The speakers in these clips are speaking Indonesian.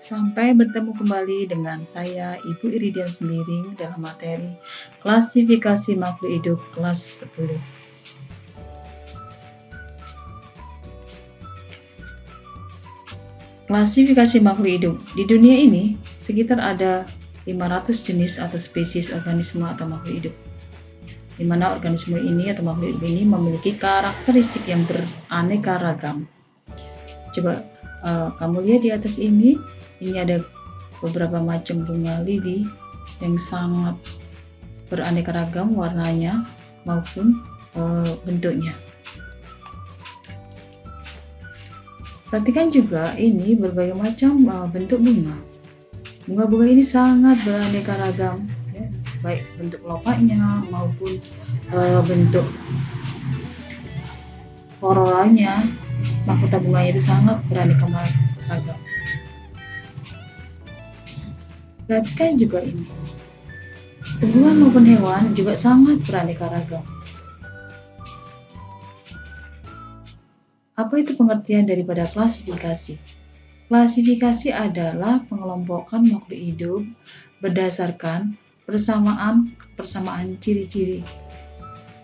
Sampai bertemu kembali dengan saya, Ibu Iridian Sembiring, dalam materi klasifikasi makhluk hidup kelas 10. Klasifikasi makhluk hidup. Di dunia ini, sekitar ada 500 jenis atau spesies organisme atau makhluk hidup, di mana organisme ini atau makhluk hidup ini memiliki karakteristik yang beraneka ragam. Coba kamu lihat di atas ini ada beberapa macam bunga lili yang sangat beraneka ragam warnanya maupun bentuknya. Perhatikan juga ini berbagai macam bentuk bunga. Bunga-bunga ini sangat beraneka ragam, ya, baik bentuk kelopaknya maupun bentuk korolanya. Mahkota bunganya itu sangat beraneka ragam. Perhatikan juga ini, tumbuhan maupun hewan juga sangat beraneka ragam. Apa itu pengertian daripada klasifikasi? Klasifikasi adalah pengelompokan makhluk hidup berdasarkan persamaan ciri-ciri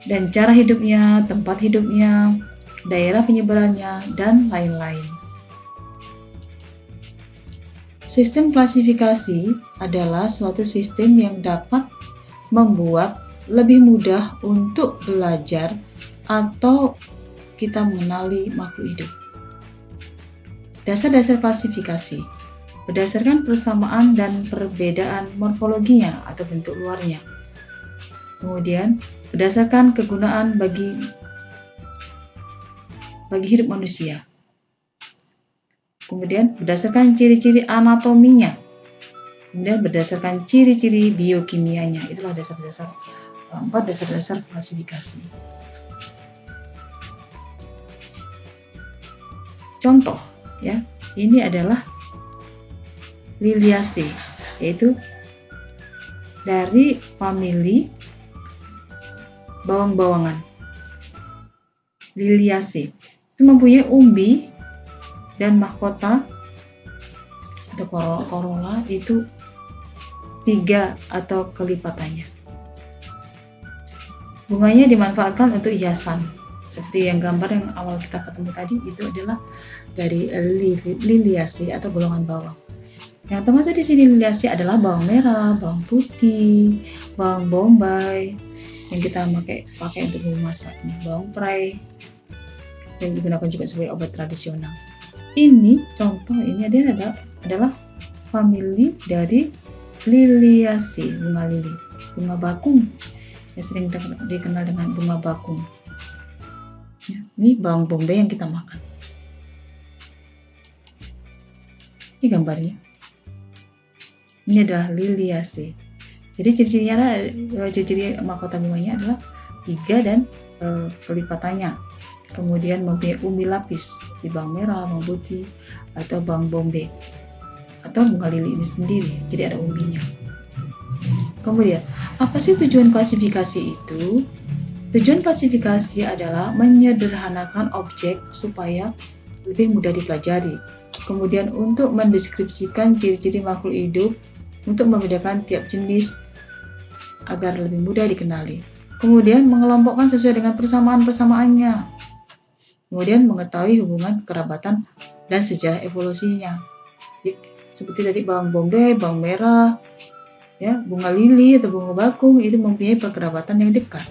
dan cara hidupnya, tempat hidupnya, daerah penyebarannya, dan lain-lain. Sistem klasifikasi adalah suatu sistem yang dapat membuat lebih mudah untuk belajar atau kita mengenali makhluk hidup. Dasar-dasar klasifikasi berdasarkan persamaan dan perbedaan morfologinya atau bentuk luarnya. Kemudian berdasarkan kegunaan bagi hidup manusia. Kemudian berdasarkan ciri-ciri anatominya. Kemudian berdasarkan ciri-ciri biokimianya. Itulah empat dasar-dasar klasifikasi. Contoh, ya, ini adalah Liliaceae, yaitu dari famili bawang-bawangan. Liliaceae itu mempunyai umbi dan mahkota atau corolla itu 3 atau kelipatannya. Bunganya dimanfaatkan untuk hiasan. Seperti yang gambar yang awal kita ketemu tadi, itu adalah dari Liliaceae atau golongan bawang. Yang termasuk di sini Liliaceae adalah bawang merah, bawang putih, bawang bombay yang kita pakai untuk memasak, bawang prei yang digunakan juga sebagai obat tradisional. Ini contoh, ini adalah famili dari Liliaceae, bunga lili, bunga bakung yang sering dikenal dengan bunga bakung. Ya, ini bawang bombay yang kita makan. Ini gambarnya. Ini adalah Liliaceae. Jadi ciri-ciri mahkota bunganya adalah 3 dan kelipatannya. Kemudian mempunyai umbi lapis di bawang merah, bawang putih, atau bawang bombay, atau bunga lili ini sendiri. Jadi ada umbinya. Kemudian, apa sih tujuan klasifikasi itu? Tujuan klasifikasi adalah menyederhanakan objek supaya lebih mudah dipelajari. Kemudian untuk mendeskripsikan ciri-ciri makhluk hidup, untuk membedakan tiap jenis agar lebih mudah dikenali. Kemudian mengelompokkan sesuai dengan persamaan-persamaannya. Kemudian mengetahui hubungan kerabatan dan sejarah evolusinya. Seperti tadi bawang bombay, bawang merah, ya, bunga lili atau bunga bakung itu mempunyai perkerabatan yang dekat.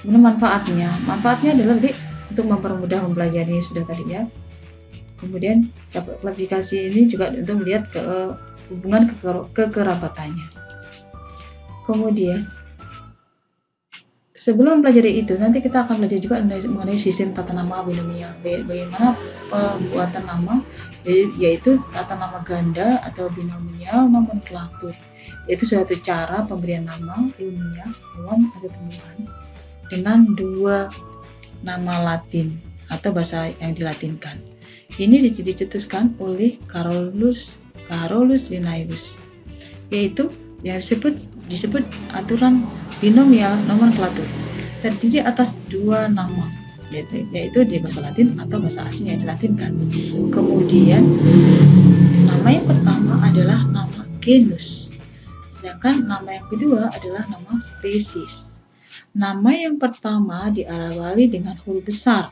Kemudian manfaatnya adalah untuk mempermudah mempelajari sudah tadi, ya. Kemudian klasifikasi ini juga untuk melihat hubungan kekerabatannya. Kemudian sebelum mempelajari itu, nanti kita akan belajar juga mengenai sistem tata nama binomial. Bagaimana pembuatan nama, yaitu tata nama ganda atau binomial nomenklatur, yaitu suatu cara pemberian nama ilmiah hewan atau tumbuhan dengan 2 nama Latin atau bahasa yang dilatinkan. Ini dicetuskan oleh Carolus Linnaeus, yaitu yang disebut aturan binomial nomenklatur, terdiri atas 2 nama, yaitu di bahasa Latin atau bahasa asing yang dilatinkan. Kemudian nama yang pertama adalah nama genus, sedangkan nama yang kedua adalah nama spesies. Nama yang pertama diawali dengan huruf besar.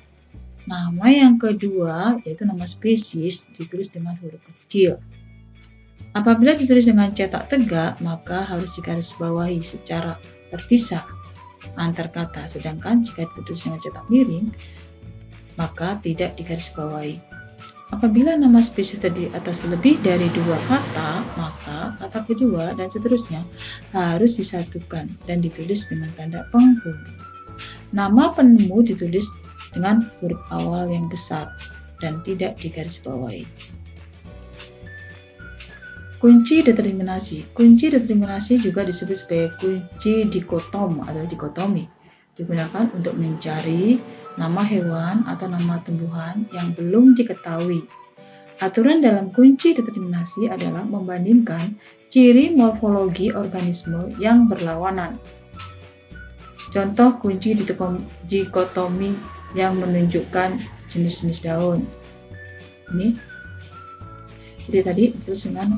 Nama yang kedua, yaitu nama spesies, ditulis dengan huruf kecil. Apabila ditulis dengan cetak tegak, maka harus digarisbawahi secara terpisah antar kata. Sedangkan jika ditulis dengan cetak miring, maka tidak digarisbawahi. Apabila nama spesies terdiri atas lebih dari 2 kata, maka kata kedua dan seterusnya harus disatukan dan ditulis dengan tanda penghubung. Nama penemu ditulis dengan huruf awal yang besar dan tidak digarisbawahi. Kunci determinasi. Kunci determinasi juga disebut sebagai kunci dikotom atau dikotomi. Digunakan untuk mencari nama hewan atau nama tumbuhan yang belum diketahui. Aturan dalam kunci determinasi adalah membandingkan ciri morfologi organisme yang berlawanan. Contoh kunci dikotomi yang menunjukkan jenis-jenis daun. Ini. Jadi tadi terus dengan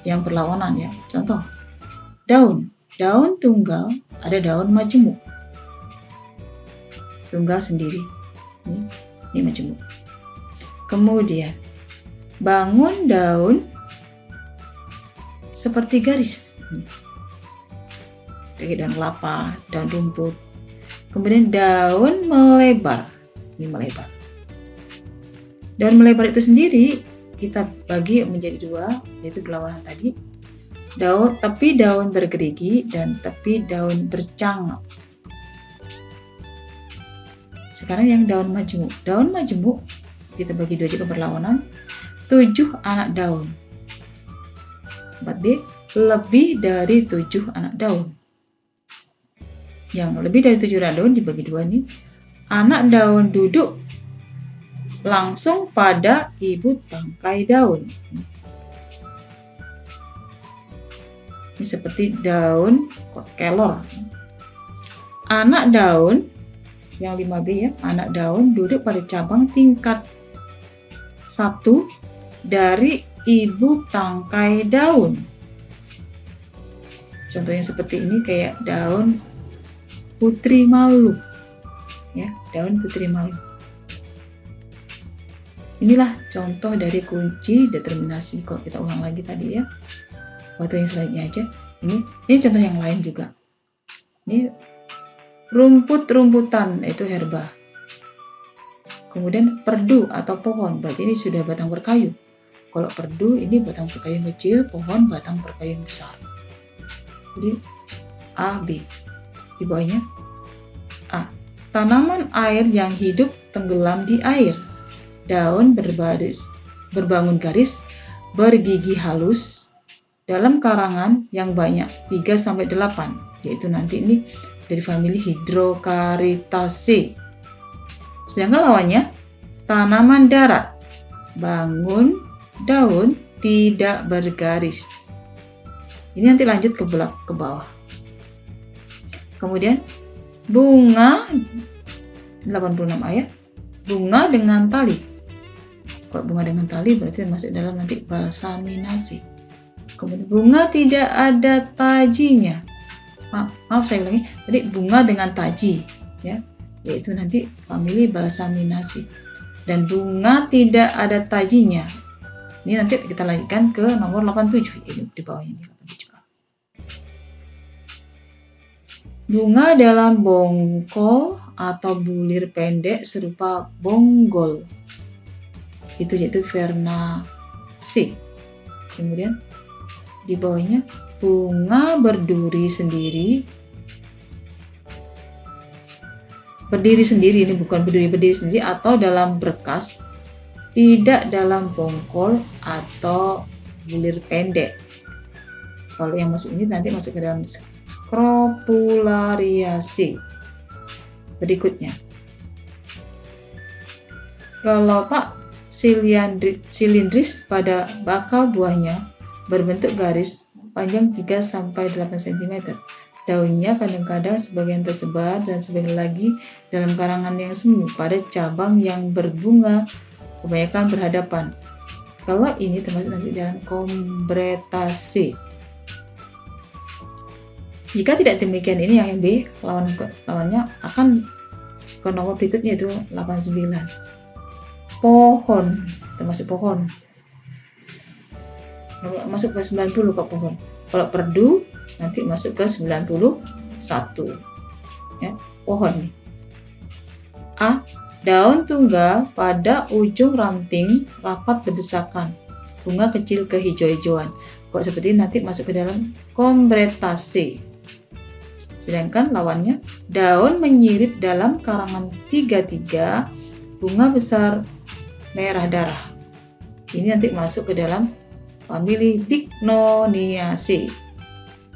yang berlawanan ya. Contoh, daun tunggal ada daun majemuk. Tunggal sendiri. Ini majemuk. Kemudian bangun daun seperti garis. Kayak daun kelapa, daun rumput. Kemudian daun melebar. Ini melebar. Daun melebar itu sendiri kita bagi menjadi 2, yaitu berlawanan tadi. Tepi daun bergerigi dan tepi daun bercangak. Sekarang yang daun majemuk. Daun majemuk kita bagi 2 juga berlawanan. 7 anak daun. 4B, lebih dari 7 anak daun. Yang lebih dari 7 anak daun dibagi 2 nih. Anak daun duduk langsung pada ibu tangkai daun. Ini seperti daun kelor. Anak daun yang 5B ya, anak daun duduk pada cabang tingkat 1 dari ibu tangkai daun. Contohnya seperti ini, kayak daun putri malu. Ya, daun putri malu. Inilah contoh dari kunci determinasi. Kalau kita ulang lagi tadi ya, waktu yang selanjutnya aja. Ini contoh yang lain juga. Ini rumput-rumputan, itu herba. Kemudian perdu atau pohon, berarti ini sudah batang berkayu. Kalau perdu ini batang berkayu yang kecil, pohon batang berkayu yang besar. Jadi A, B. Di bawahnya A. Tanaman air yang hidup tenggelam di air. Daun berbangun garis, bergigi halus, dalam karangan yang banyak 3-8, yaitu nanti ini dari famili Hydrocaritaceae. Sedangkan lawannya tanaman darat, bangun daun tidak bergaris. Ini nanti lanjut ke bawah. Kemudian bunga 86 ayat, bunga dengan tali. Kalau bunga dengan tali berarti masuk dalam nanti balsaminasi. Kemudian bunga tidak ada tajinya. Maaf saya ulangi, tadi bunga dengan taji ya, yaitu nanti famili balsaminaceae. Dan bunga tidak ada tajinya. Ini nanti kita lanjutkan ke nomor 87, ini di bawahnya ini 87. Bunga dalam bongkol atau bulir pendek serupa bonggol, itu yaitu Vernaceae. Kemudian di bawahnya bunga berdiri sendiri, ini bukan berdiri sendiri, atau dalam berkas, tidak dalam bongkol atau bulir pendek. Kalau yang masuk ini nanti masuk ke dalam Scrofulariaceae. Berikutnya, kalau Pak silindris pada bakal buahnya berbentuk garis panjang 3-8 cm. Daunnya kadang-kadang sebagian tersebar dan sebagian lagi dalam karangan yang semu pada cabang yang berbunga, kebanyakan berhadapan. Kalau ini termasuk nanti dalam kombretase. Jika tidak demikian, ini yang B, lawannya akan ke nomor berikutnya, yaitu 89. Pohon, termasuk pohon. Masuk ke 90 ke pohon. Kalau perdu nanti masuk ke 91. Ya, pohon. A. Daun tunggal pada ujung ranting rapat berdesakan. Bunga kecil kehijau-hijauan. Kok seperti ini nanti masuk ke dalam kombretase. Sedangkan lawannya, daun menyirip dalam karangan 33, bunga besar merah darah. Ini nanti masuk ke dalam famili Bignoniaceae.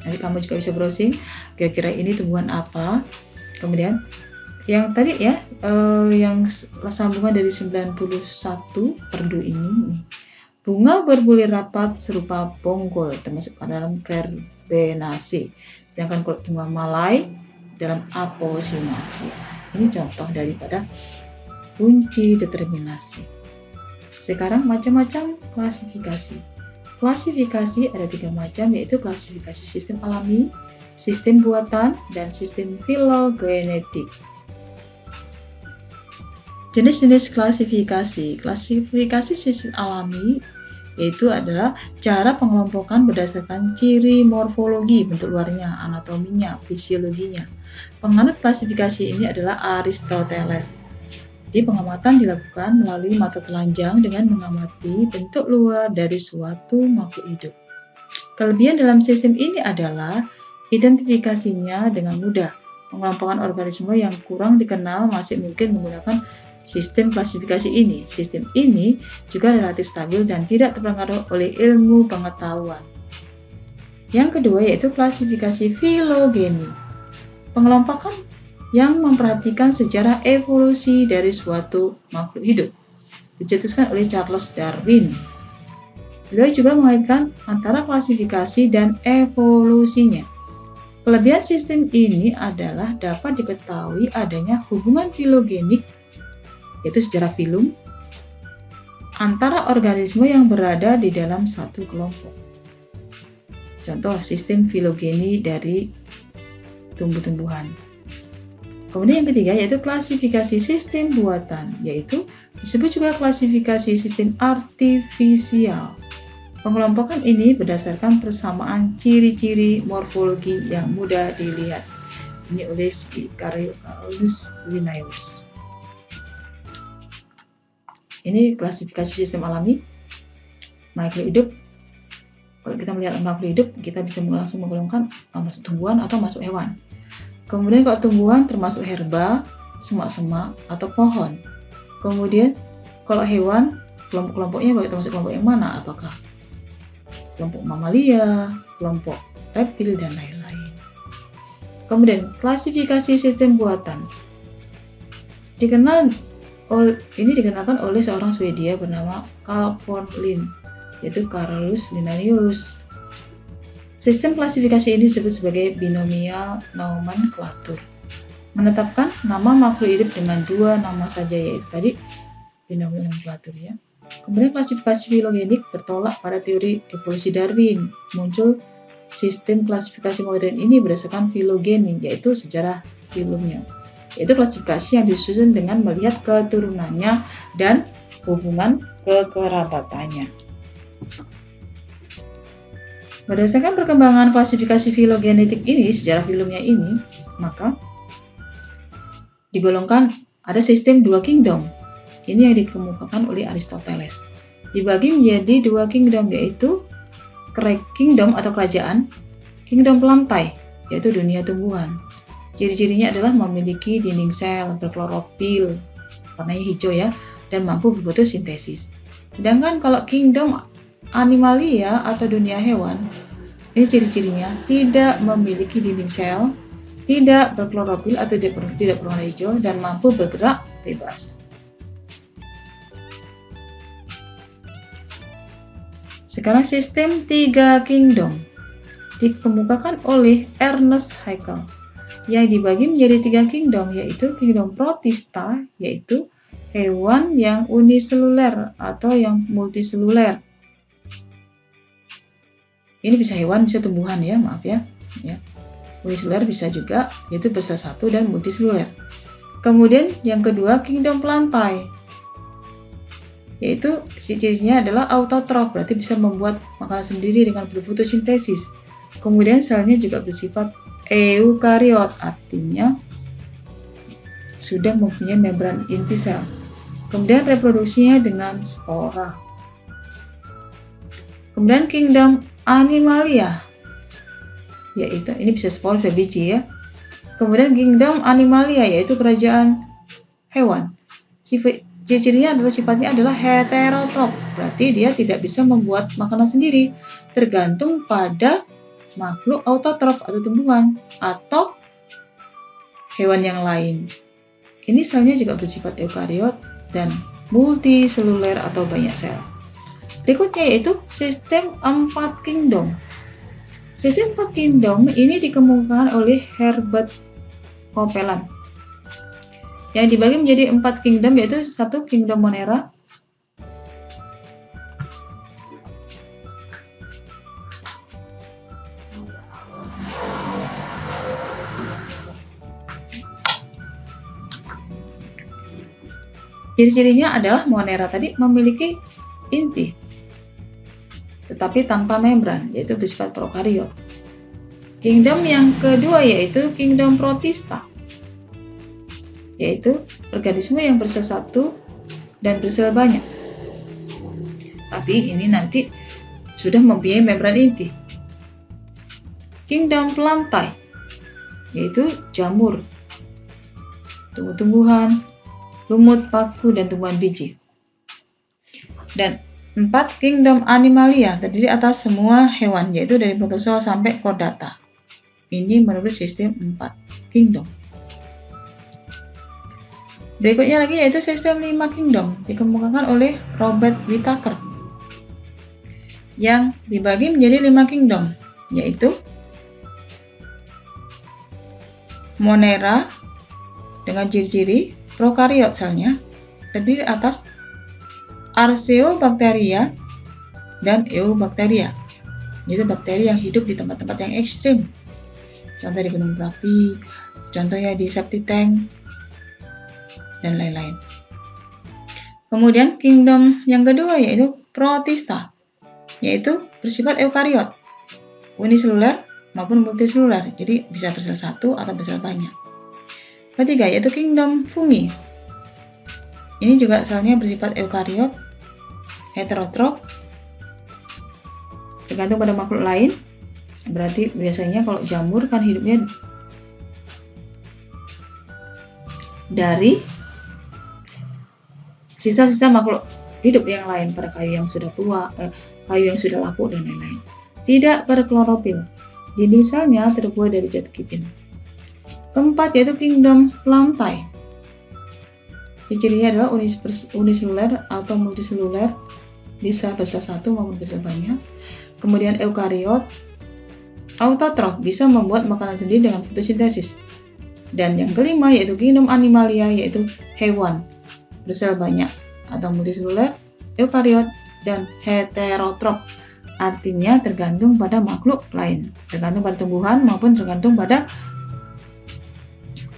Nanti kamu juga bisa browsing kira-kira ini tumbuhan apa. Kemudian yang tadi ya, yang sambungan dari 91 perdu ini, bunga berbulir rapat serupa bonggol, termasuk dalam verbenaceae. Sedangkan kalau bunga malai dalam apocynaceae. Ini contoh daripada kunci determinasi. Sekarang macam-macam klasifikasi. Klasifikasi ada 3 macam, yaitu klasifikasi sistem alami, sistem buatan, dan sistem filogenetik. Jenis-jenis klasifikasi. Klasifikasi sistem alami yaitu adalah cara pengelompokan berdasarkan ciri morfologi, bentuk luarnya, anatominya, fisiologinya. Penganut klasifikasi ini adalah Aristoteles. Jadi pengamatan dilakukan melalui mata telanjang dengan mengamati bentuk luar dari suatu makhluk hidup. Kelebihan dalam sistem ini adalah identifikasinya dengan mudah. Pengelompokan organisme yang kurang dikenal masih mungkin menggunakan sistem klasifikasi ini. Sistem ini juga relatif stabil dan tidak terpengaruh oleh ilmu pengetahuan. Yang kedua yaitu klasifikasi filogeni. Pengelompokan yang memperhatikan sejarah evolusi dari suatu makhluk hidup, dicetuskan oleh Charles Darwin. Beliau juga mengaitkan antara klasifikasi dan evolusinya. Kelebihan sistem ini adalah dapat diketahui adanya hubungan filogenik, yaitu sejarah filum, antara organisme yang berada di dalam satu kelompok. Contoh sistem filogeni dari tumbuh-tumbuhan. Kemudian yang ketiga yaitu klasifikasi sistem buatan, yaitu disebut juga klasifikasi sistem artifisial. Pengelompokan ini berdasarkan persamaan ciri-ciri morfologi yang mudah dilihat. Ini oleh Carolus Linnaeus. Ini klasifikasi sistem alami makhluk hidup. Kalau kita melihat makhluk hidup, kita bisa langsung menggolongkan masuk tumbuhan atau masuk hewan. Kemudian kalau tumbuhan termasuk herba, semak-semak, atau pohon. Kemudian kalau hewan, kelompok-kelompoknya bagi termasuk kelompok yang mana? Apakah kelompok mamalia, kelompok reptil, dan lain-lain. Kemudian klasifikasi sistem buatan. Ini dikenalkan oleh seorang Swedia bernama Carl von Linné, yaitu Carolus Linnaeus. Sistem klasifikasi ini disebut sebagai binomial nomenklatur. Menetapkan nama makhluk hidup dengan 2 nama saja, yaitu tadi binomial nomenklatur ya. Kemudian klasifikasi filogenik bertolak pada teori evolusi Darwin. Muncul sistem klasifikasi modern ini berdasarkan filogeni, yaitu sejarah filumnya. Yaitu klasifikasi yang disusun dengan melihat keturunannya dan hubungan kekerabatannya. Berdasarkan perkembangan klasifikasi filogenetik ini, sejarah filumnya ini, maka digolongkan ada sistem 2 kingdom. Ini yang dikemukakan oleh Aristoteles. Dibagi menjadi 2 kingdom, yaitu kingdom atau kerajaan, kingdom pelantai, yaitu dunia tumbuhan. Ciri-cirinya adalah memiliki dinding sel, berklorofil, warnanya hijau ya, dan mampu berfotosintesis. Sedangkan kalau kingdom animalia atau dunia hewan, ini ciri-cirinya tidak memiliki dinding sel, tidak berklorofil atau tidak berwarna hijau, dan mampu bergerak bebas. Sekarang sistem 3 kingdom. dikemukakan oleh Ernest Haeckel yang dibagi menjadi 3 kingdom, yaitu kingdom Protista, yaitu hewan yang uniseluler atau yang multiseluler. Ini bisa hewan, bisa tumbuhan ya, maaf ya. Uniseluler bisa juga, yaitu bersel satu dan multiseluler. Kemudian yang kedua kingdom Plantae, yaitu cirinya adalah autotrof, berarti bisa membuat makanan sendiri dengan berfotosintesis. Kemudian selnya juga bersifat eukariot, artinya sudah mempunyai membran inti sel. Kemudian reproduksinya dengan spora. Kemudian kingdom Animalia, yaitu ini bisa spora dan biji ya. Kemudian kingdom Animalia, yaitu kerajaan hewan. Ciri-cirinya adalah sifatnya adalah heterotrof, berarti dia tidak bisa membuat makanan sendiri, tergantung pada makhluk autotrof atau tumbuhan atau hewan yang lain. Ini selnya juga bersifat eukariot dan multiseluler atau banyak sel. Berikutnya yaitu sistem 4 kingdom. Sistem 4 kingdom ini dikemukakan oleh Herbert Copeland, yang dibagi menjadi 4 kingdom, yaitu 1 kingdom Monera, ciri-cirinya adalah Monera tadi memiliki inti tetapi tanpa membran, yaitu bersifat prokariot. Kingdom yang kedua yaitu kingdom Protista, yaitu organisme yang bersel satu dan bersel banyak, tapi ini nanti sudah mempunyai membran inti. Kingdom Plantae, yaitu jamur, tumbuh-tumbuhan, lumut, paku, dan tumbuhan biji. Dan 4 kingdom Animalia terdiri atas semua hewan, yaitu dari protozoa sampai chordata. Ini menurut sistem 4 kingdom. Berikutnya lagi yaitu sistem 5 kingdom, dikemukakan oleh Robert Whittaker, yang dibagi menjadi 5 kingdom, yaitu Monera dengan ciri-ciri prokariot selnya, terdiri atas Archaeobacteria dan Eubacteria, yaitu bakteri yang hidup di tempat-tempat yang ekstrim, contoh di gunung berapi, contohnya di septic tank, dan lain-lain. Kemudian kingdom yang kedua yaitu Protista, yaitu bersifat eukariot, uniseluler maupun multiseluler, jadi bisa bersel satu atau bersel banyak. Ketiga yaitu kingdom Fungi, ini juga selnya bersifat eukariot, heterotrof, tergantung pada makhluk lain. Berarti biasanya kalau jamur kan hidupnya dari sisa-sisa makhluk hidup yang lain, pada kayu yang sudah tua, kayu yang sudah lapuk dan lain-lain. Tidak berklorofil. Dinding selnya terbuat dari zat kitin. Keempat yaitu kingdom Plantae. Cirinya adalah uniseluler atau multiseluler, bisa bersel satu maupun bersel banyak. Kemudian eukariot, autotrof, bisa membuat makanan sendiri dengan fotosintesis. Dan yang kelima yaitu kingdom Animalia, yaitu hewan bersel banyak atau multiseluler, eukariot, dan heterotrof, artinya tergantung pada makhluk lain, tergantung pada tumbuhan maupun tergantung pada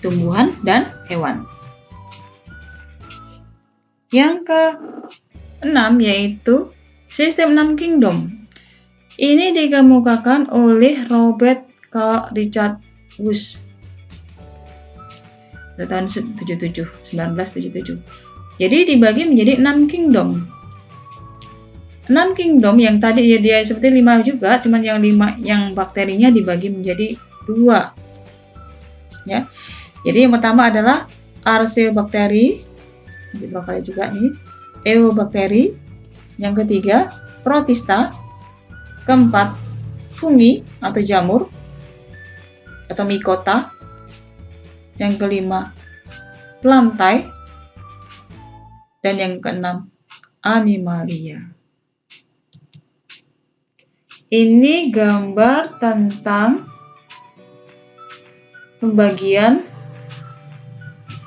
tumbuhan dan hewan. Yang ke-6 yaitu sistem 6 kingdom. Ini dikemukakan oleh Robert K. Richard Wuss pada tahun 1977. Jadi dibagi menjadi 6 kingdom. 6 kingdom yang tadi ya dia seperti 5 juga, cuman yang 5 yang bakterinya dibagi menjadi 2. Ya. Jadi yang pertama adalah Archaeobacteria, beberapa kali juga ini, Eubacteria, yang ketiga Protista, keempat Fungi atau jamur atau Mycota, yang kelima Plantae, dan yang keenam Animalia. Ini gambar tentang pembagian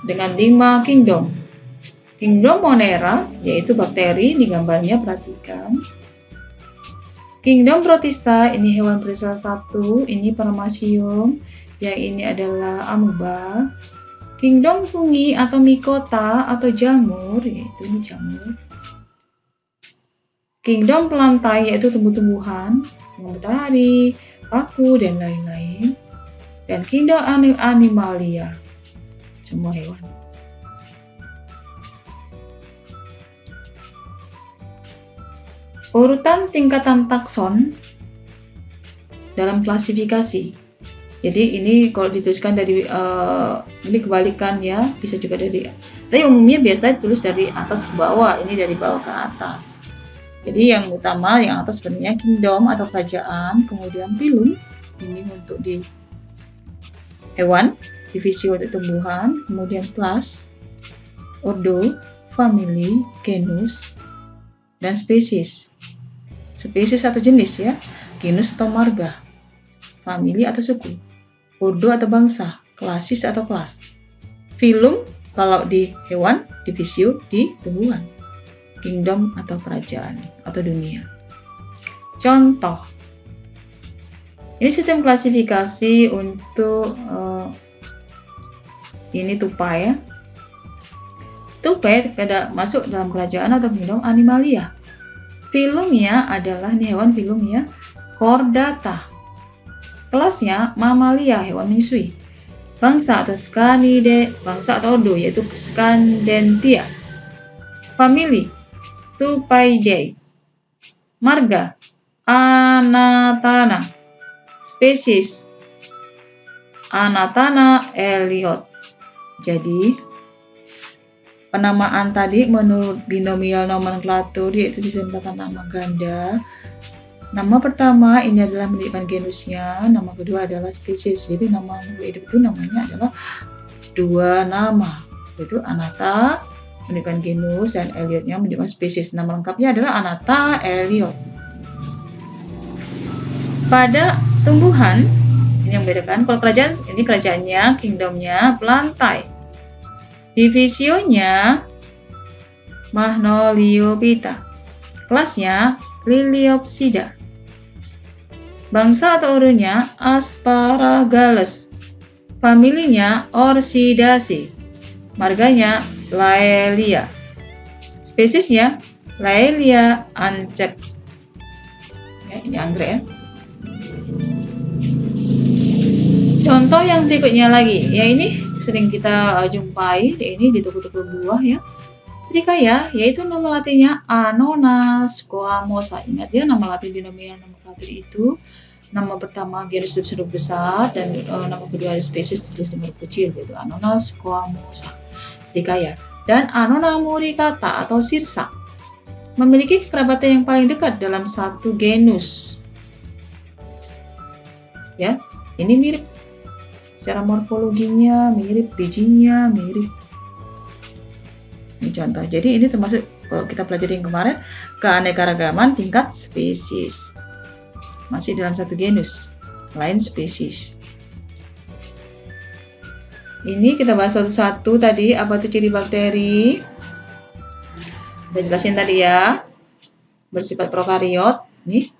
dengan 5 kingdom. Kingdom Monera yaitu bakteri, ini gambarnya perhatikan. Kingdom Protista ini hewan bersel 1, ini Paramecium, yang ini adalah amoeba. Kingdom Fungi atau Mycota atau jamur, yaitu ini jamur. Kingdom Plantae yaitu tumbuh-tumbuhan, matahari, paku, dan lain-lain. Dan Kingdom Animalia, semua hewan. Urutan tingkatan takson dalam klasifikasi. Jadi ini kalau dituliskan dari ini kebalikan ya, bisa juga dari. Tapi umumnya biasanya ditulis dari atas ke bawah, ini dari bawah ke atas. Jadi yang utama, yang atas sebenarnya kingdom atau kerajaan, kemudian phylum, ini untuk di hewan, divisi untuk tumbuhan, kemudian class, ordo, family, genus, dan spesies. Spesies atau jenis ya, genus atau marga, family atau suku, ordo atau bangsa, klasis atau kelas, phylum kalau di hewan, divisio di tumbuhan, kingdom atau kerajaan atau dunia. Contoh, ini sistem klasifikasi untuk ini tupai ya. Tupai tidak masuk dalam kerajaan atau kingdom Animalia. Phylumnya adalah ini hewan phylumnya Chordata. Kelasnya Mammalia, hewan menyusui. Bangsa atau Scanide, bangsa atau ordo yaitu Scandentia. Family Tupaidae. Marga Anatana. Spesies Anatana Elliot. Jadi penamaan tadi menurut binomial nomenklatur yaitu sistem tata nama ganda. Nama pertama ini adalah menunjukkan genusnya, nama kedua adalah spesies. Jadi nama hidup itu namanya adalah dua nama, yaitu Anata menunjukkan genus dan Elliotnya menunjukkan spesies. Nama lengkapnya adalah Anata Elliot. Pada tumbuhan ini yang membedakan, kalau kerajaan ini kerajaannya, kingdomnya Plantae. Divisionya Magnoliophyta. Kelasnya Liliopsida. Bangsa atau ordonya Asparagales. Familinya Orchidaceae. Marganya Laelia. Spesiesnya Laelia anceps. Ya, ini anggrek ya. Contoh yang berikutnya lagi, ya ini sering kita jumpai, ini di toko-toko buah ya. Serikaya, yaitu nama latinnya Annona squamosa. Ingat ya, nama latin binomial nomenklatur itu. Nama pertama genus itu huruf besar dan nama kedua spesies ditulis huruf kecil, yaitu Annona squamosa. Serikaya. Dan Annona muricata atau sirsa. Memiliki kekerabatan yang paling dekat dalam satu genus. Ya, ini mirip. Secara morfologinya mirip, bijinya mirip. Ini contoh. Jadi ini termasuk kalau kita pelajari yang kemarin keanekaragaman tingkat spesies. Masih dalam satu genus, lain spesies. Ini kita bahas satu-satu tadi, apa itu ciri bakteri. Udah jelasin tadi ya. Bersifat prokariot. Ini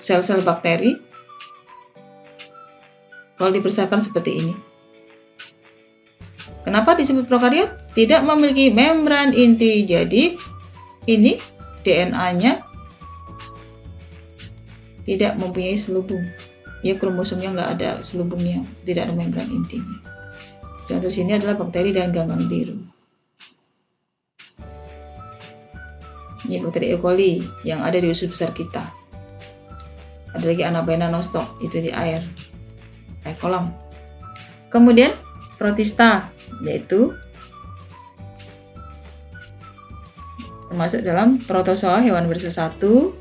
sel-sel bakteri. Kalau dipersiapkan seperti ini. Kenapa disebut prokariot? Tidak memiliki membran inti. Jadi ini DNA-nya tidak mempunyai selubung. Ya, kromosomnya nggak ada selubungnya, tidak ada membran intinya. Contoh sini adalah bakteri dan ganggang biru. Ini bakteri E. coli yang ada di usus besar kita. Ada lagi Anabaena nostoc, itu di air kolam. Kemudian Protista, yaitu termasuk dalam protozoa, hewan bersel 1,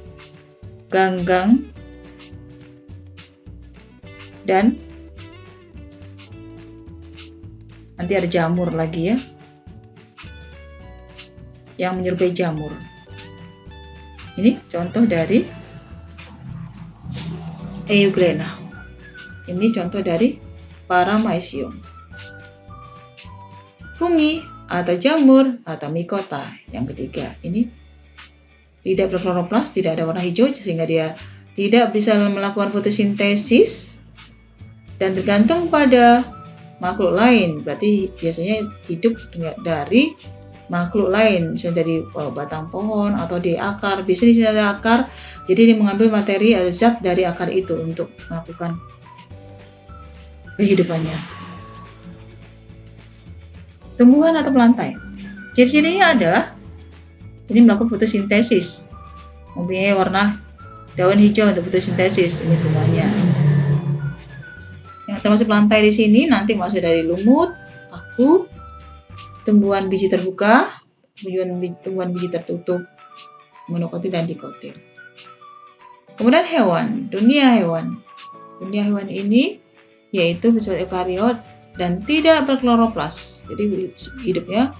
ganggang, dan nanti ada jamur lagi ya, yang menyerupai jamur. Ini contoh dari Euglena. Ini contoh dari Paramecium. Fungi atau jamur atau mikota. Yang ketiga, ini tidak berkloroplas, tidak ada warna hijau sehingga dia tidak bisa melakukan fotosintesis dan tergantung pada makhluk lain. Berarti biasanya hidup dari makhluk lain, misalnya dari batang pohon atau di akar. Biasanya di sini ada akar, jadi dia mengambil materi atau zat dari akar itu untuk melakukan kehidupannya. Tumbuhan atau pelantai. Ciri-cirinya adalah ini melakukan fotosintesis, mempunyai warna daun hijau untuk fotosintesis. Ini tumbuhannya. Yang termasuk pelantai di sini nanti masuk dari lumut, paku, tumbuhan biji terbuka, tumbuhan biji tertutup, monokotil dan dikotil. Kemudian hewan, dunia hewan. Dunia hewan ini yaitu bersifat eukariot dan tidak berkloroplas. Jadi hidupnya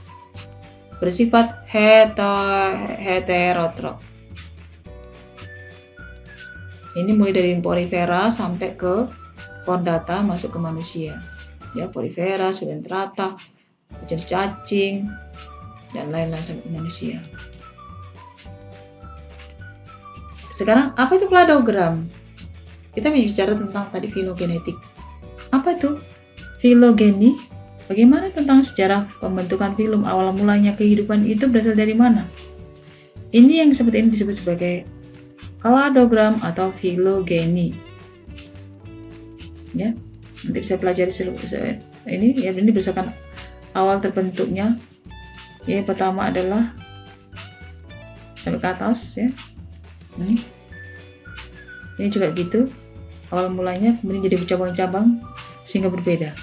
bersifat heterotrof. Ini mulai dari porifera sampai ke chordata masuk ke manusia. Ya, porifera, sudentrata, jenis cacing, dan lain-lain sampai ke manusia. Sekarang apa itu kladogram? Kita bicara tentang tadi filogenetik. Apa itu filogeni? Bagaimana tentang sejarah pembentukan filum? Awal mulanya kehidupan itu berasal dari mana? Ini yang seperti ini disebut sebagai kladogram atau filogeni. Ya, nanti bisa pelajari ini. Ya, ini berdasarkan awal terbentuknya. Ya, pertama adalah sampai ke atas ya. Ini juga gitu. Awal mulanya kemudian jadi bercabang-cabang sehingga berbeda.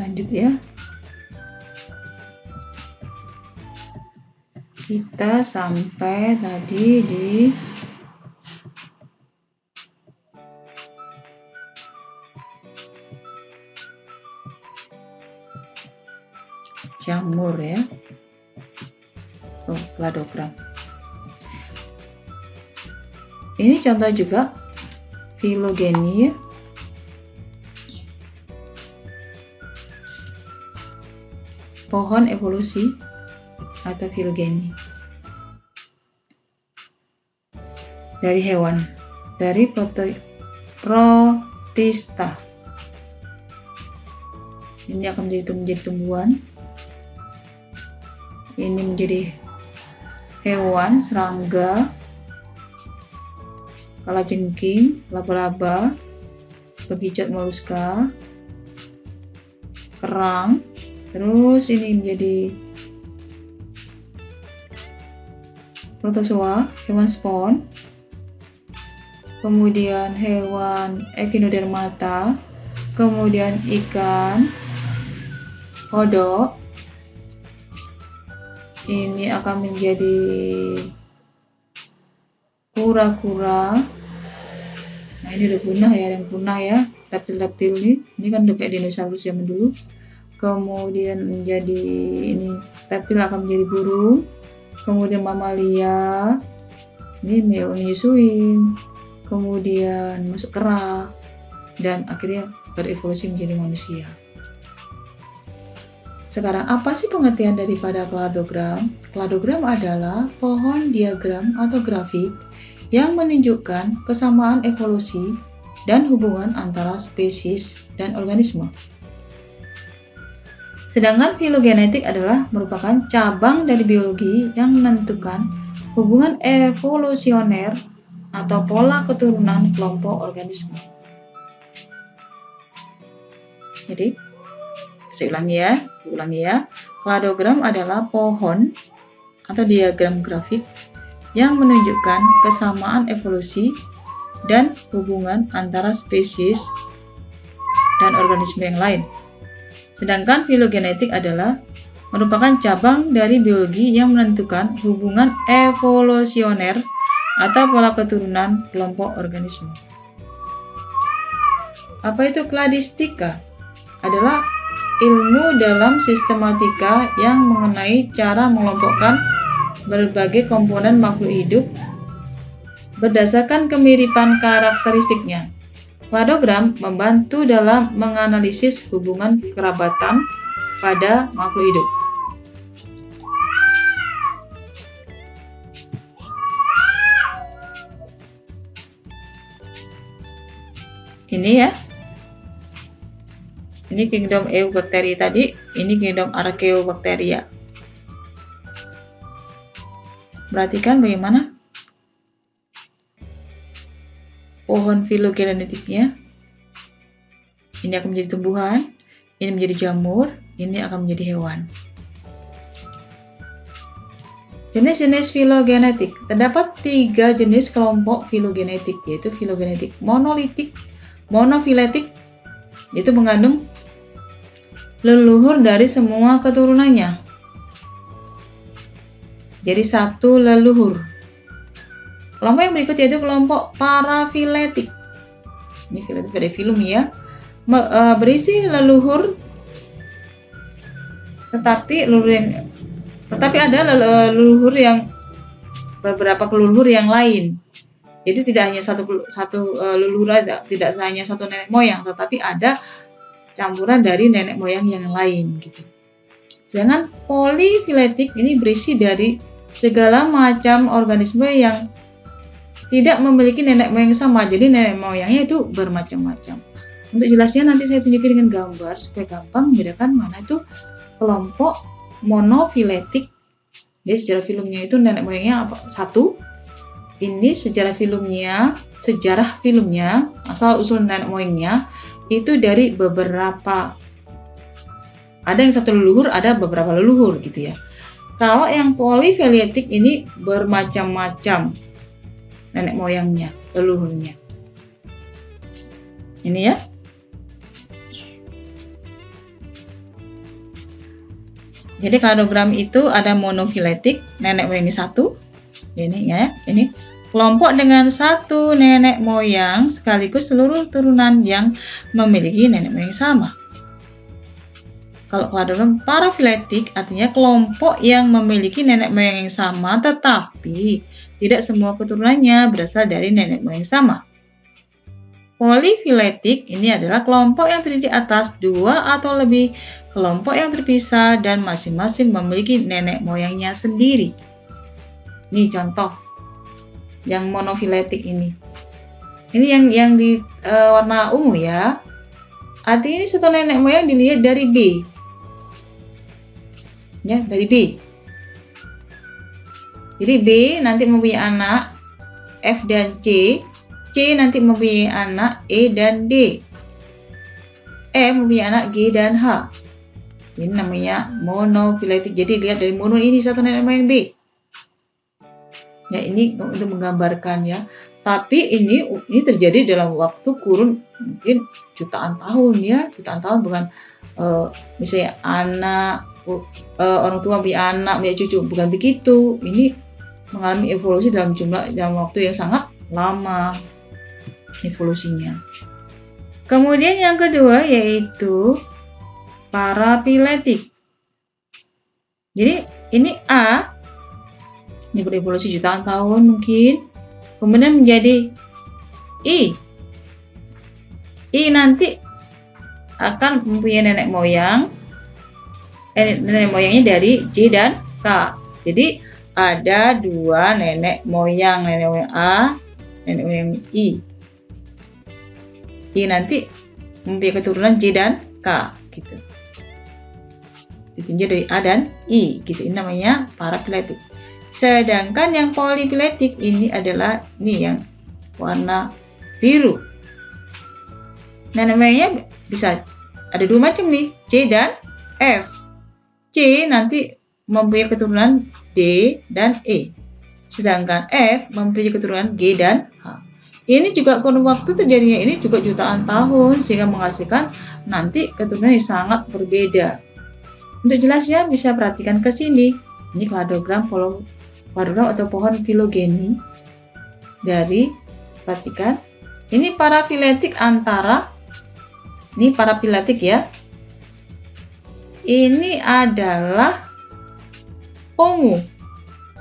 Lanjut ya. Kita sampai tadi di jamur ya. Kladogram. Ini contoh juga filogeni ya. Pohon evolusi atau filogeni dari hewan, dari protista. Ini akan menjadi tumbuhan, ini menjadi hewan, serangga, kalajengking, laba-laba, bekicot moluska, kerang. Terus ini menjadi protozoa, hewan spon. Kemudian hewan echinodermata, kemudian ikan, kodok. Ini akan menjadi kura-kura. Nah, ini udah punah ya, yang punah ya, reptil-reptil ini kan udah kayak dinosaurus zaman dulu. Kemudian menjadi ini reptil akan menjadi burung, kemudian mamalia, ini menyusuin, kemudian masuk kera, dan akhirnya berevolusi menjadi manusia. Sekarang apa sih pengertian daripada kladogram? Kladogram adalah pohon diagram atau grafik yang menunjukkan kesamaan evolusi dan hubungan antara spesies dan organisme. Sedangkan filogenetik adalah merupakan cabang dari biologi yang menentukan hubungan evolusioner atau pola keturunan kelompok organisme. Jadi, saya ulangi ya. Kladogram adalah pohon atau diagram grafik yang menunjukkan kesamaan evolusi dan hubungan antara spesies dan organisme yang lain. Sedangkan filogenetik adalah merupakan cabang dari biologi yang menentukan hubungan evolusioner atau pola keturunan kelompok organisme. Apa itu kladistika? Adalah ilmu dalam sistematika yang mengenai cara mengelompokkan berbagai komponen makhluk hidup berdasarkan kemiripan karakteristiknya. Kladogram membantu dalam menganalisis hubungan kerabatan pada makhluk hidup. Ini ya. Ini kingdom Eubacteria tadi, ini kingdom Archaeobacteria. Perhatikan bagaimana pohon filogenetiknya. Ini akan menjadi tumbuhan, ini menjadi jamur, ini akan menjadi hewan. Jenis-jenis filogenetik. Terdapat 3 jenis kelompok filogenetik, yaitu filogenetik monolitik, monofiletik, yaitu mengandung leluhur dari semua keturunannya. Jadi satu leluhur. Kelompok yang berikut yaitu kelompok parafiletik. Ini filetik dari filum ya. Berisi leluhur tetapi ada leluhur yang beberapa leluhur yang lain. Jadi tidak hanya satu leluhur, tidak hanya satu nenek moyang, tetapi ada campuran dari nenek moyang yang lain gitu. Sedangkan polifiletik ini berisi dari segala macam organisme yang tidak memiliki nenek moyang sama. Jadi nenek moyangnya itu bermacam-macam. Untuk jelasnya nanti saya tunjukin dengan gambar supaya gampang membedakan mana itu kelompok monofiletik. Jadi sejarah filmnya itu nenek moyangnya satu. Ini sejarah filmnya, asal usul nenek moyangnya itu dari beberapa. Ada yang satu leluhur, ada beberapa leluhur gitu ya. Kalau yang polifiletik ini bermacam-macam nenek moyangnya, leluhurnya. Ini ya. Jadi kladogram itu ada monofiletik, nenek moyangnya satu. Ini ya, ini kelompok dengan satu nenek moyang sekaligus seluruh turunan yang memiliki nenek moyang sama. Kalau kladogram parafiletik artinya kelompok yang memiliki nenek moyang yang sama tetapi tidak semua keturunannya berasal dari nenek moyang sama. Polifiletik ini adalah kelompok yang terdiri atas 2 atau lebih kelompok yang terpisah dan masing-masing memiliki nenek moyangnya sendiri. Ini contoh yang monofiletik ini. Ini yang di warna ungu ya. Artinya ini satu nenek moyang dilihat dari B. Ya, dari B. Jadi B nanti mempunyai anak F dan C. C nanti mempunyai anak E dan D. E mempunyai anak G dan H. Ini namanya monofiletik. Jadi lihat dari mono ini satu nenek moyang B. Ya, ini untuk menggambarkan ya. Tapi ini terjadi dalam waktu kurun mungkin jutaan tahun ya, jutaan tahun bukan misalnya anak orang tua punya anak, punya cucu, bukan begitu. Ini mengalami evolusi dalam waktu yang sangat lama evolusinya. Kemudian yang kedua yaitu parafiletik. Jadi ini A, ini berevolusi jutaan tahun mungkin, kemudian menjadi I. I nanti akan mempunyai nenek moyang, nenek moyangnya dari J dan K. Jadi ada 2 nenek moyang A, nenek moyang I. I nanti mempunyai keturunan J dan K gitu. Ditinjau dari A dan I gitu. Ini namanya parafiletik. Sedangkan yang polifiletik ini adalah yang warna biru. Nenek moyangnya bisa ada dua macam nih, C dan F. C nanti mempunyai keturunan D dan E, sedangkan F mempunyai keturunan G dan H. Ini juga kurun waktu terjadinya ini juga jutaan tahun, sehingga menghasilkan nanti keturunan yang sangat berbeda. Untuk jelasnya bisa perhatikan ke sini. Ini kladogram atau pohon filogeni dari, perhatikan, ini parafiletik antara, ini parafiletik ya. Ini adalah Pungu.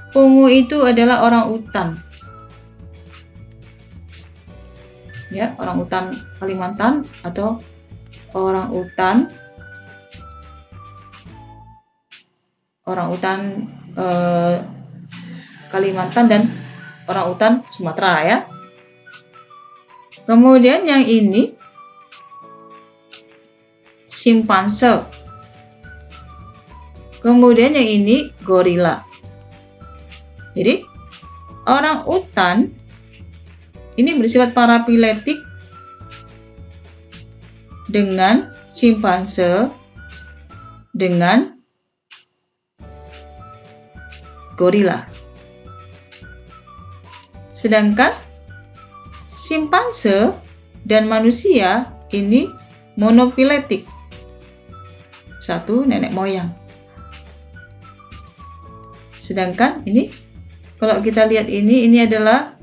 Pungu itu adalah orang utan. Ya, orang utan Kalimantan atau orang utan Kalimantan dan orang utan Sumatera ya. Kemudian yang ini simpanse. Kemudian yang ini gorila. Jadi orang utan ini bersifat parafiletik dengan simpanse dengan gorila. Sedangkan simpanse dan manusia ini monofiletik. Satu nenek moyang. Sedangkan ini kalau kita lihat ini adalah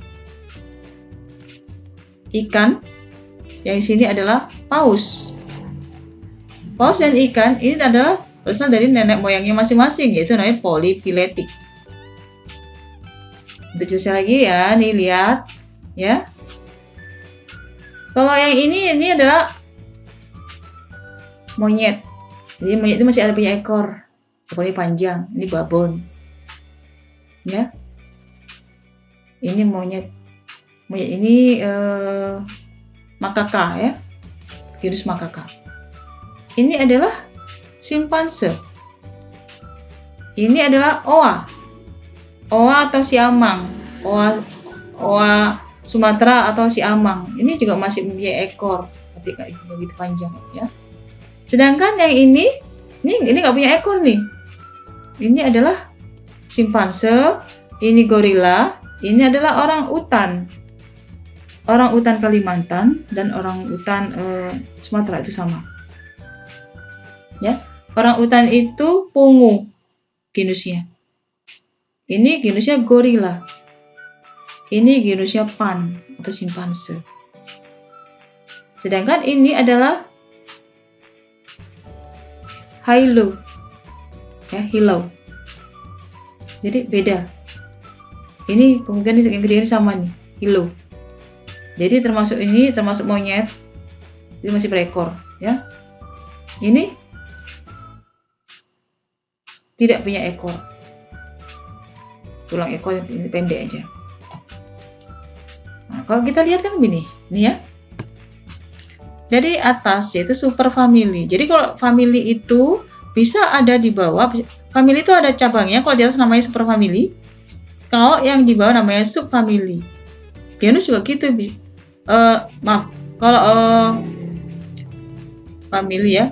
ikan, yang sini adalah paus. Paus dan ikan ini adalah berasal dari nenek moyangnya masing-masing, yaitu namanya polifiletik. Untuk jelasnya lagi ya, nih lihat ya. Kalau yang ini adalah monyet. Jadi monyet itu masih ada punya ekor, ekornya panjang. Ini babon. Ya. Ini monyet. Monyet ini makaka ya. Genus makaka. Ini adalah simpanse. Ini adalah oa. Oa atau siamang. Oa Sumatera atau siamang. Ini juga masih mempunyai ekor, tapi nggak begitu panjang ya. Sedangkan yang ini nggak punya ekor nih. Ini adalah simpanse, ini gorila, ini adalah orang utan. Orang utan Kalimantan dan orang utan Sumatera itu sama. Ya, orang utan itu pungu genusnya. Ini genusnya gorila. Ini genusnya pan atau simpanse. Sedangkan ini adalah hilo. Ya, hilo. Jadi beda. Ini kemungkinan yang gede ini sama nih, hilo. Jadi termasuk monyet. Ini masih berekor, ya. Ini tidak punya ekor. Tulang ekor ini pendek aja. Nah, kalau kita lihat kan begini, ini ya. Dari atas yaitu superfamily. Jadi kalau family itu bisa ada di bawah. Family itu ada cabangnya. Kalau di atas namanya superfamily. Kalau yang di bawah namanya subfamily. Genus juga gitu. Kalau family ya.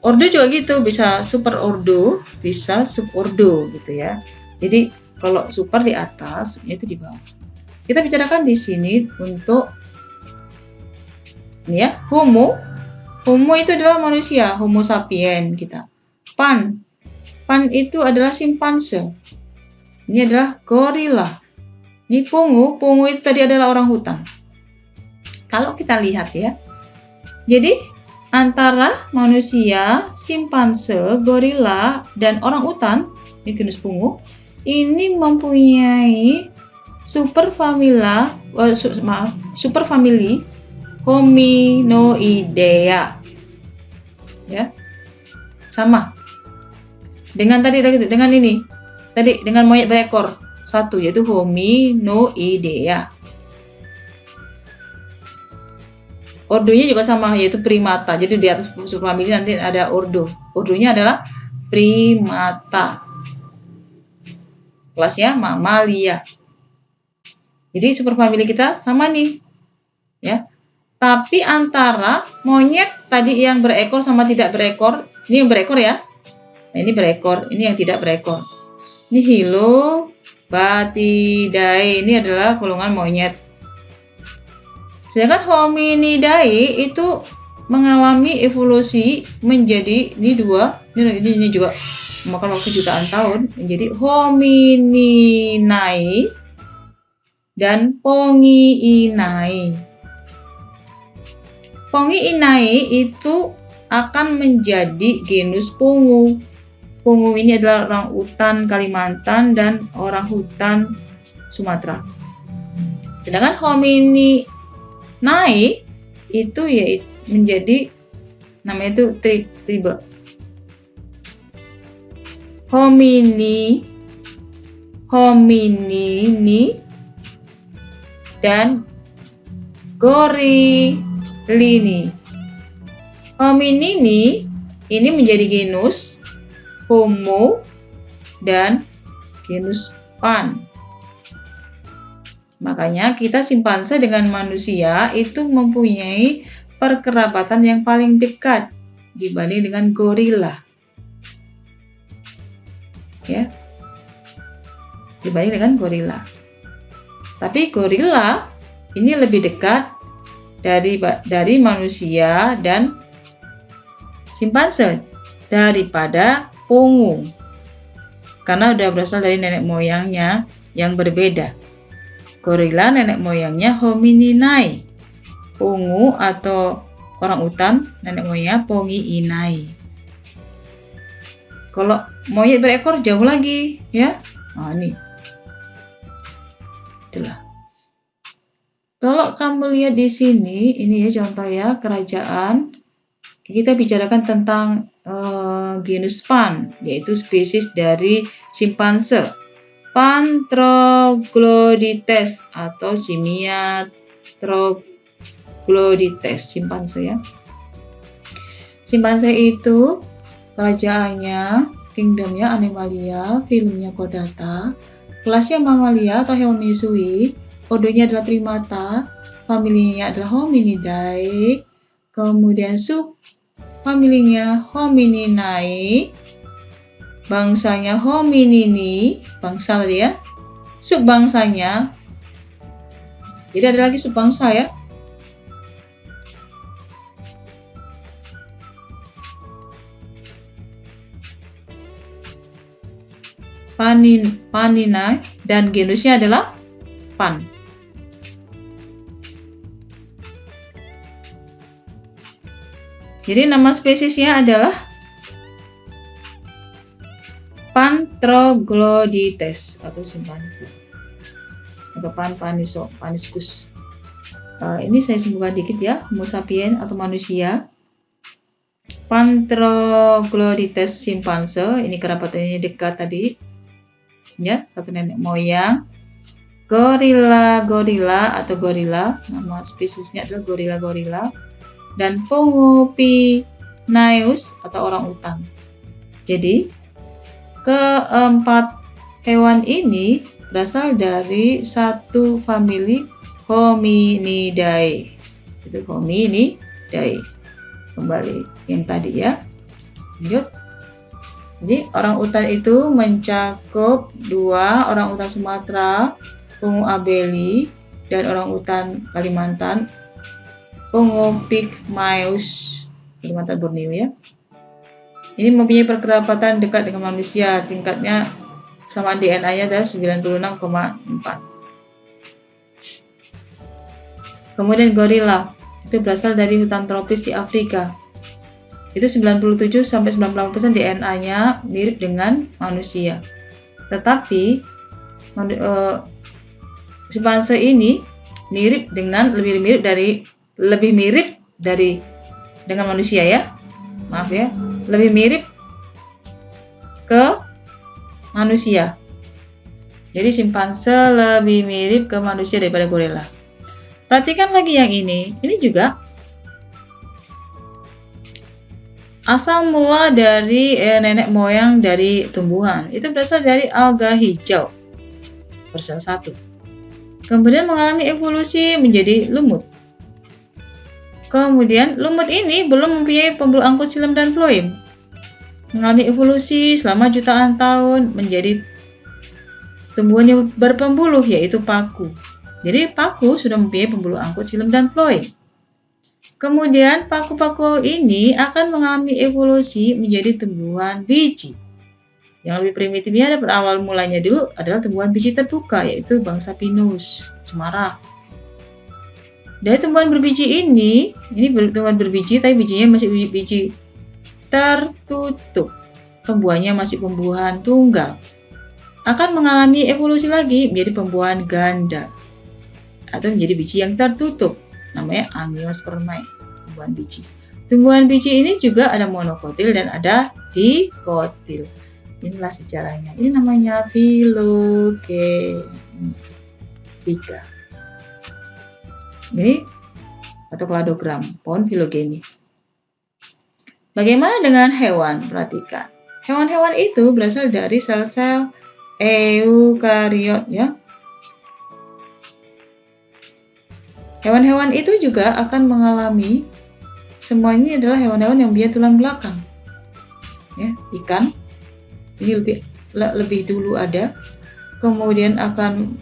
Ordo juga gitu. Bisa superordo, bisa subordo gitu ya. Jadi kalau super di atas, itu di bawah. Kita bicarakan di sini untuk ini ya, Homo. Homo itu adalah manusia, Homo sapien kita. Pan itu adalah simpanse. Ini adalah gorila. Ini pungu itu tadi adalah orang hutan. Kalau kita lihat ya, jadi antara manusia, simpanse, gorila, dan orang utan, ini genus pungu, ini mempunyai superfamily Hominoidea. Ya. Sama. Dengan monyet berekor satu, yaitu Hominoidea. Ordonya juga sama, yaitu primata. Jadi di atas superfamily nanti ada ordo. Ordonya adalah primata. Kelasnya mamalia. Jadi superfamili kita sama nih, ya. Tapi antara monyet tadi yang berekor sama tidak berekor, ini yang berekor ya. Nah, ini berekor, ini yang tidak berekor. Ini Hilobatidae, ini adalah golongan monyet. Sedangkan Hominidae itu mengalami evolusi menjadi ini juga memakan waktu jutaan tahun menjadi Homininae dan Pongiinae. Pongiinae itu akan menjadi genus pungu. Pungu ini adalah orang utan Kalimantan dan orang hutan Sumatera. Sedangkan Hominiinae itu yaitu menjadi namanya itu tribe. Hominini dan Gorilini. Hominini ini menjadi genus Homo dan genus Pan. Makanya kita simpanse dengan manusia itu mempunyai perkerabatan yang paling dekat dibanding dengan gorila. Ya. Dibanding dengan gorila. Tapi gorila ini lebih dekat dari manusia dan simpanse daripada pungu. Karena udah berasal dari nenek moyangnya yang berbeda. Gorila nenek moyangnya Homininae. Pungu atau orang utan nenek moyangnya Pongiinae. Kalau monyet berekor jauh lagi, ya. Nah, ini. Itulah. Kalau kamu lihat di sini, ini ya contoh ya kerajaan. Kita bicarakan tentang genus Pan, yaitu spesies dari simpanse. Pan troglodytes atau Simia troglodytes, simpanse ya. Simpanse itu kerajaannya, kingdomnya Animalia, filmnya Chordata, kelasnya Mamalia atau Heomyisui, ordonya adalah Primata, familinya adalah Hominidae, kemudian subfamilinya Homininae, bangsanya Hominini, bangsa tadi ya, subbangsanya, jadi ada lagi subbangsa ya. Paninae dan genusnya adalah Pan. Jadi nama spesiesnya adalah Pan troglodytes atau simpanse atau Pan paniscus. Ini saya singgung dikit ya, Homo sapien atau manusia. Pan troglodytes simpanse, ini kerabatannya dekat tadi. Ya, satu nenek moyang. Gorila atau gorila, nama spesiesnya adalah gorila dan Pongopinaeus atau orang utan. Jadi keempat hewan ini berasal dari satu famili Hominidae. Itu Hominidae. Kembali yang tadi ya. Lanjut. Jadi orang utan itu mencakup dua orang utan Sumatera, Pungu abeli, dan orang utan Kalimantan, Pungu pygmaeus, Kalimantan Borneo ya. Ini mempunyai perkerabatan dekat dengan manusia, tingkatnya sama DNA-nya adalah 96,4. Kemudian gorila itu berasal dari hutan tropis di Afrika. Itu 97-98% DNA-nya mirip dengan manusia. Tetapi simpanse ini lebih mirip dengan manusia ya. Maaf ya, lebih mirip ke manusia. Jadi simpanse lebih mirip ke manusia daripada gorila. Perhatikan lagi yang ini juga asal mula dari nenek moyang dari tumbuhan. Itu berasal dari alga hijau. Bersel satu. Kemudian mengalami evolusi menjadi lumut. Kemudian lumut ini belum mempunyai pembuluh angkut xilem dan floem. Mengalami evolusi selama jutaan tahun menjadi tumbuhan yang berpembuluh, yaitu paku. Jadi paku sudah mempunyai pembuluh angkut xilem dan floem. Kemudian paku-paku ini akan mengalami evolusi menjadi tumbuhan biji. Yang lebih primitifnya berawal mulanya dulu adalah tumbuhan biji terbuka, yaitu bangsa pinus, cemara. Dari tumbuhan berbiji ini tumbuhan berbiji tapi bijinya masih biji tertutup. Pembuahannya masih pembuahan tunggal. Akan mengalami evolusi lagi menjadi pembuahan ganda atau menjadi biji yang tertutup. Namanya angiospermae, tumbuhan biji. Tumbuhan biji ini juga ada monokotil dan ada dikotil. Inilah sejarahnya. Ini namanya filogenetika. Ini atau kladogram, pohon filogeni. Bagaimana dengan hewan? Perhatikan. Hewan-hewan itu berasal dari sel-sel eukariot, ya. Hewan-hewan itu juga akan mengalami, semua ini adalah hewan-hewan yang punya tulang belakang. Ya, ikan ini lebih dulu ada, kemudian akan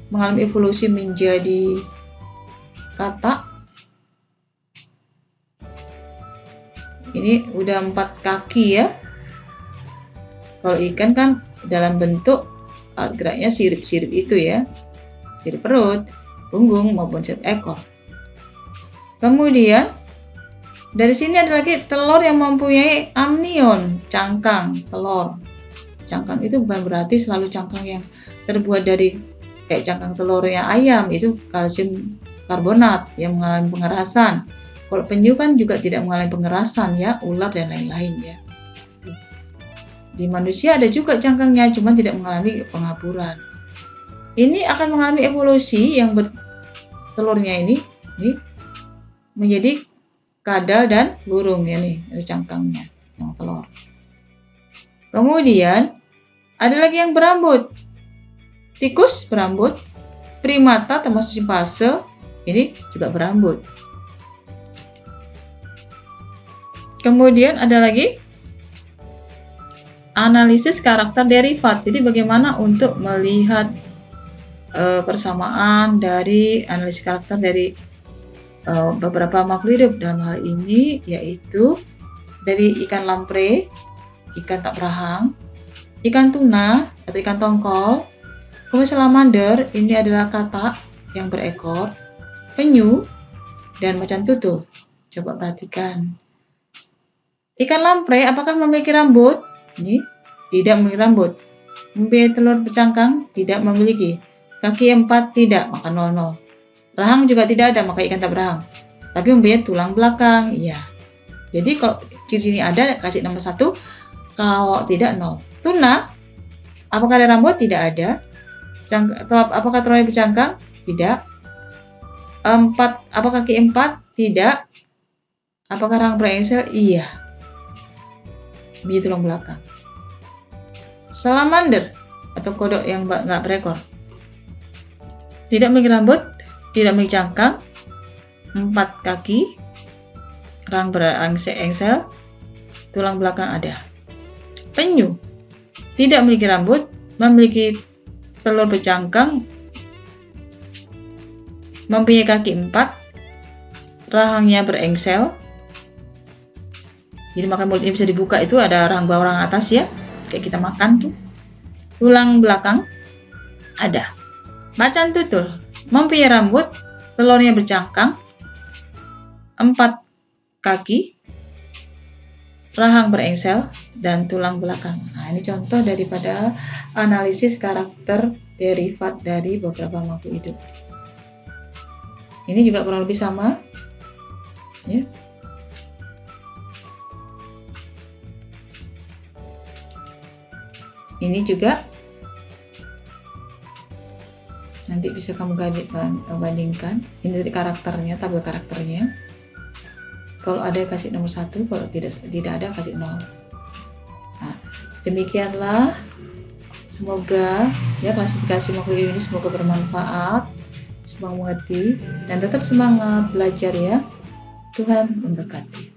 mengalami evolusi menjadi katak. Ini udah 4 kaki ya. Kalau ikan kan dalam bentuk alat geraknya sirip-sirip itu ya, sirip perut, punggung maupun sirip ekor. Kemudian dari sini ada lagi telur yang mempunyai amnion, cangkang telur. Cangkang itu bukan berarti selalu cangkang yang terbuat dari kayak cangkang telurnya ayam, itu kalsium karbonat yang mengalami pengerasan. Kalau penyu kan juga tidak mengalami pengerasan ya, ular dan lain-lain ya. Di manusia ada juga cangkangnya, cuma tidak mengalami pengaburan. Ini akan mengalami evolusi yang telurnya ini menjadi kadal dan burung ya nih, ada cangkangnya yang telur. Kemudian ada lagi yang berambut. Tikus berambut, primata termasuk simpase ini juga berambut. Kemudian ada lagi analisis karakter derivat. Jadi bagaimana untuk melihat persamaan dari analisis karakter dari beberapa makhluk hidup, dalam hal ini yaitu dari ikan lamprey, ikan tak berahang, ikan tuna atau ikan tongkol, kemudian salamander, ini adalah katak yang berekor, penyu, dan macan tutul. Coba perhatikan. Ikan lamprey apakah memiliki rambut? Ini tidak memiliki rambut. Mempunyai telur bercangkang? Tidak memiliki. Kaki 4? Tidak, maka 00. Rahang juga tidak ada, maka ikan tak berahang. Tapi mempunyai tulang belakang, iya. Jadi kalau ciri ini ada, kasih nomor 1. Kalau tidak, 0. Tuna, apakah ada rambut? Tidak ada. Apakah telurnya bercangkang? Tidak. 4, apakah kaki 4? Tidak. Apakah rahang berengsel? Iya. Mempunyai tulang belakang. Salamander atau kodok yang nggak berekor, tidak memiliki rambut, tidak memiliki cangkang, 4 kaki, rahang berengsel, tulang belakang ada. Penyu tidak memiliki rambut, memiliki telur bercangkang, mempunyai kaki 4, rahangnya berengsel. Jadi makan mulutnya bisa dibuka, itu ada rahang bawah, rahang atas ya, kayak kita makan tuh. Tulang belakang ada. Macan tutul mempunyai rambut, telurnya bercangkang, 4 kaki, rahang berengsel, dan tulang belakang. Nah, ini contoh daripada analisis karakter derivat dari beberapa makhluk hidup. Ini juga kurang lebih sama ya. Ini juga nanti bisa kamu bandingkan. Ini dari karakternya, tabel karakternya. Kalau ada kasih nomor 1, kalau tidak ada kasih 0. Nah, demikianlah Semoga ya klasifikasi makhluk ini semoga bermanfaat, semoga mengerti dan tetap semangat belajar ya. Tuhan memberkati.